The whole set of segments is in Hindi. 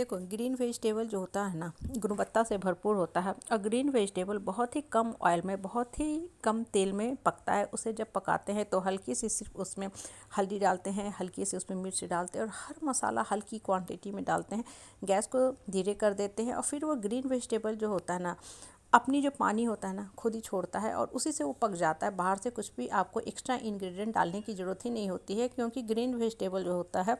देखो, ग्रीन वेजिटेबल जो होता है ना, गुणवत्ता से भरपूर होता है। और ग्रीन वेजिटेबल बहुत ही कम ऑयल में, बहुत ही कम तेल में पकता है। उसे जब पकाते हैं तो हल्की सी सिर्फ उसमें हल्दी डालते हैं, हल्की सी उसमें मिर्च डालते हैं और हर मसाला हल्की क्वांटिटी में डालते हैं। गैस को धीरे कर देते हैं और फिर वो ग्रीन वेजिटेबल जो होता है ना, अपनी जो पानी होता है ना खुद ही छोड़ता है और उसी से वो पक जाता है। बाहर से कुछ भी आपको एक्स्ट्रा इंग्रेडिएंट डालने की ज़रूरत ही नहीं होती है, क्योंकि ग्रीन वेजिटेबल जो होता है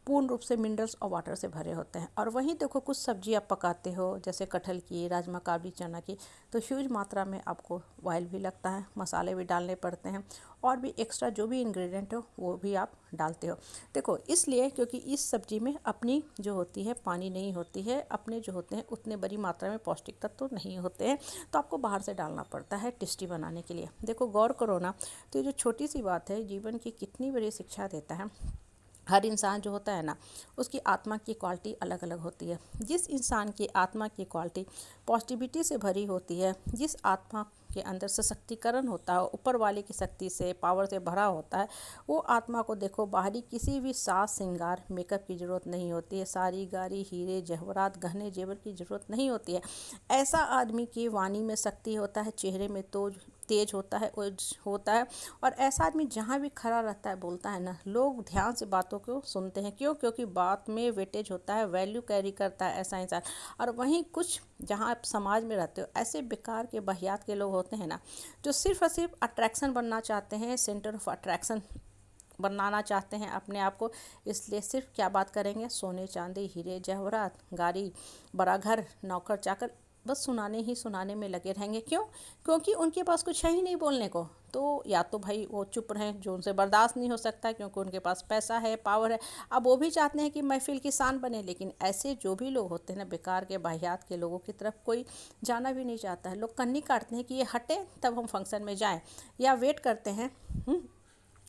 पूर्ण रूप से मिनरल्स और वाटर से भरे होते हैं। और वहीं देखो, कुछ सब्जी आप पकाते हो जैसे कटहल की, राजमा, काबली चना की, तो ह्यूज मात्रा में आपको ऑयल भी लगता है, मसाले भी डालने पड़ते हैं और भी एक्स्ट्रा जो भी इंग्रेडिएंट हो वो भी आप डालते हो। देखो, इसलिए क्योंकि इस सब्जी में अपनी जो होती है पानी नहीं होती है, अपने जो होते हैं उतने बड़ी मात्रा में पौष्टिक तत्व तो नहीं होते हैं, तो आपको बाहर से डालना पड़ता है टेस्टी बनाने के लिए। देखो, गौर करो ना, तो ये जो छोटी सी बात है जीवन की कितनी बड़ी शिक्षा देता है। हर इंसान जो होता है ना, उसकी आत्मा की क्वालिटी अलग अलग होती है। जिस इंसान की आत्मा की क्वालिटी पॉजिटिविटी से भरी होती है, जिस आत्मा के अंदर सशक्तिकरण होता है, ऊपर वाले की शक्ति से, पावर से भरा होता है, वो आत्मा को देखो बाहरी किसी भी साज श्रृंगार मेकअप की ज़रूरत नहीं होती है, सारी गारी हीरे जवाहरात गहने जेवर की ज़रूरत नहीं होती है। ऐसा आदमी की वाणी में शक्ति होता है, चेहरे में तो तेज होता है, ओज होता है। और ऐसा आदमी जहाँ भी खड़ा रहता है, बोलता है ना, लोग ध्यान से बातों को सुनते हैं। क्यों? क्योंकि बात में वेटेज होता है, वैल्यू कैरी करता है ऐसा इंसान। और वहीं कुछ जहाँ आप समाज में रहते हो, ऐसे बेकार के बहियात के लोग होते हैं ना, जो सिर्फ और सिर्फ अट्रैक्शन बनना चाहते हैं, सेंटर ऑफ अट्रैक्शन बनाना चाहते हैं अपने आप को। इसलिए सिर्फ क्या बात करेंगे, सोने चांदी हीरे जवाहरात, गाड़ी, बड़ा घर, नौकर चाकर, बस सुनाने ही सुनाने में लगे रहेंगे। क्यों? क्योंकि उनके पास कुछ है ही नहीं बोलने को। तो या तो भाई वो चुप रहें, जो उनसे बर्दाश्त नहीं हो सकता, क्योंकि उनके पास पैसा है, पावर है। अब वो भी चाहते हैं कि महफिल की शान बने, लेकिन ऐसे जो भी लोग होते हैं ना, बेकार के बाहियात के लोगों की तरफ कोई जाना भी नहीं चाहता है। लोग कन्नी काटते हैं कि ये हटे तब हम फंक्शन में जाएं, या वेट करते हैं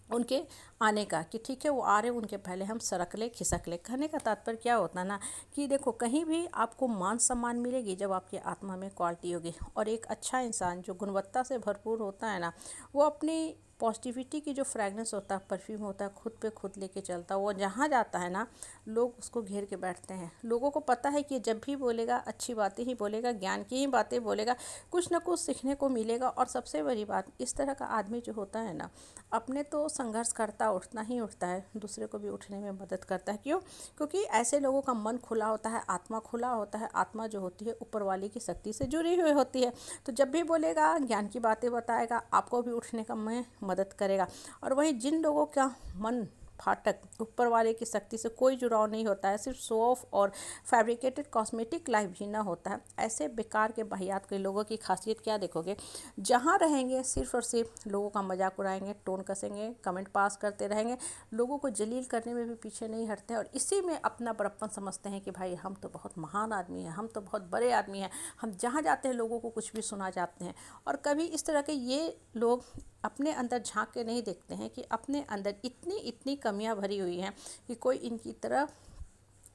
उनके आने का कि ठीक है वो आ रहे हैं, उनके पहले हम सरक ले खिसक ले। कहने का तात्पर्य क्या होता है ना, कि देखो, कहीं भी आपको मान सम्मान मिलेगी जब आपकी आत्मा में क्वालिटी होगी। और एक अच्छा इंसान जो गुणवत्ता से भरपूर होता है ना, वो अपनी पॉजिटिविटी की जो फ्रेगनेंस होता है, परफ्यूम होता है, खुद पे खुद लेके चलता है। वो जहाँ जाता है ना, लोग उसको घेर के बैठते हैं। लोगों को पता है कि जब भी बोलेगा अच्छी बातें ही बोलेगा, ज्ञान की ही बातें बोलेगा, कुछ ना कुछ सीखने को मिलेगा। और सबसे बड़ी बात, इस तरह का आदमी जो होता है ना, अपने तो संघर्ष करता उठना ही उठता है, दूसरे को भी उठने में मदद करता है। क्यों? क्योंकि ऐसे लोगों का मन खुला होता है, आत्मा खुला होता है। आत्मा जो होती है ऊपर वाले की शक्ति से जुड़ी हुई होती है। तो जब भी बोलेगा, ज्ञान की बातें बताएगा, आपको भी उठने का में मदद करेगा। और वहीं जिन लोगों का मन फाटक, ऊपर वाले की शक्ति से कोई जुड़ाव नहीं होता है, सिर्फ शो ऑफ और फैब्रिकेटेड कॉस्मेटिक लाइफ जीना होता है, ऐसे बेकार के बहियात के लोगों की खासियत क्या देखोगे, जहाँ रहेंगे सिर्फ और सिर्फ लोगों का मजाक उड़ाएंगे, टोन कसेंगे, कमेंट पास करते रहेंगे, लोगों को जलील करने में भी पीछे नहीं हटते हैं। और इसी में अपना बड़प्पन समझते हैं कि भाई हम तो बहुत महान आदमी हैं, हम तो बहुत बड़े आदमी हैं, हम जहाँ जाते हैं लोगों को कुछ भी सुना जाते हैं। और कभी इस तरह के ये लोग अपने अंदर झांक के नहीं देखते हैं कि अपने अंदर इतनी इतनी कमियां भरी हुई हैं कि कोई इनकी तरफ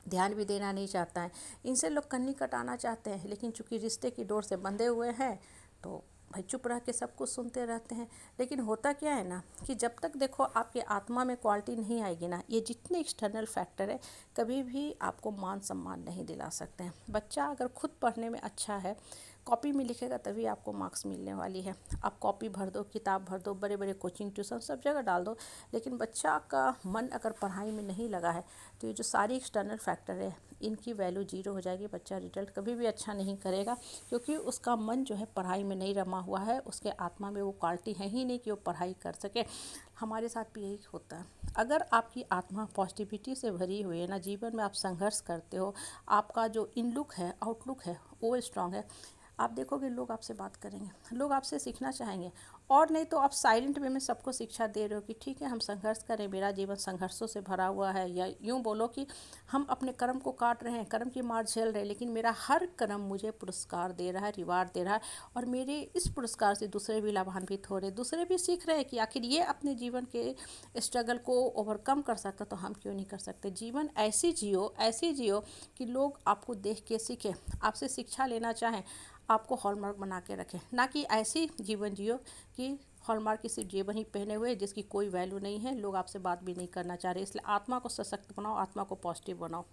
ध्यान भी देना नहीं चाहता है। इनसे लोग कन्नी कटाना चाहते हैं, लेकिन चूंकि रिश्ते की डोर से बंधे हुए हैं, तो भाई चुप रह के सब कुछ सुनते रहते हैं। लेकिन होता क्या है ना, कि जब तक देखो आपके आत्मा में क्वालिटी नहीं आएगी ना, ये जितने एक्सटर्नल फैक्टर है कभी भी आपको मान सम्मान नहीं दिला सकते हैं। बच्चा अगर खुद पढ़ने में अच्छा है, कॉपी में लिखेगा, तभी आपको मार्क्स मिलने वाली है। आप कॉपी भर दो, किताब भर दो, बड़े बड़े कोचिंग ट्यूशन सब जगह डाल दो, लेकिन बच्चा का मन अगर पढ़ाई में नहीं लगा है, तो ये जो सारी एक्सटर्नल फैक्टर है इनकी वैल्यू जीरो हो जाएगी। बच्चा रिजल्ट कभी भी अच्छा नहीं करेगा, क्योंकि उसका मन जो है पढ़ाई में नहीं रमा हुआ है, उसके आत्मा में वो क्वालिटी है ही नहीं कि वो पढ़ाई कर सके। हमारे साथ भी यही होता है। अगर आपकी आत्मा पॉजिटिविटी से भरी हुई है ना, जीवन में आप संघर्ष करते हो, आपका जो इनलुक है, आउटलुक है, वो स्ट्रांग है, आप देखोगे लोग आपसे बात करेंगे, लोग आपसे सीखना चाहेंगे। और नहीं तो आप साइलेंट वे में सबको शिक्षा दे रहे हो कि ठीक है हम संघर्ष करें, मेरा जीवन संघर्षों से भरा हुआ है, या यूँ बोलो कि हम अपने कर्म को काट रहे हैं, कर्म की मार झेल रहे हैं, लेकिन मेरा हर कर्म मुझे पुरस्कार दे रहा है, रिवार्ड दे रहा है। और मेरे इस पुरस्कार से दूसरे भी लाभान्वित हो रहे, दूसरे भी सीख रहे हैं कि आखिर ये अपने जीवन के स्ट्रगल को ओवरकम कर सकता, तो हम क्यों नहीं कर सकते। जीवन ऐसी जियो कि लोग आपको देख के सीखें, आपसे शिक्षा लेना चाहें, आपको हॉलमार्क बना के रखें। ना कि ऐसी जीवन जियो कि हॉलमार्क की सिर्फ जेवर ही पहने हुए, जिसकी कोई वैल्यू नहीं है, लोग आपसे बात भी नहीं करना चाह रहे। इसलिए आत्मा को सशक्त बनाओ, आत्मा को पॉजिटिव बनाओ।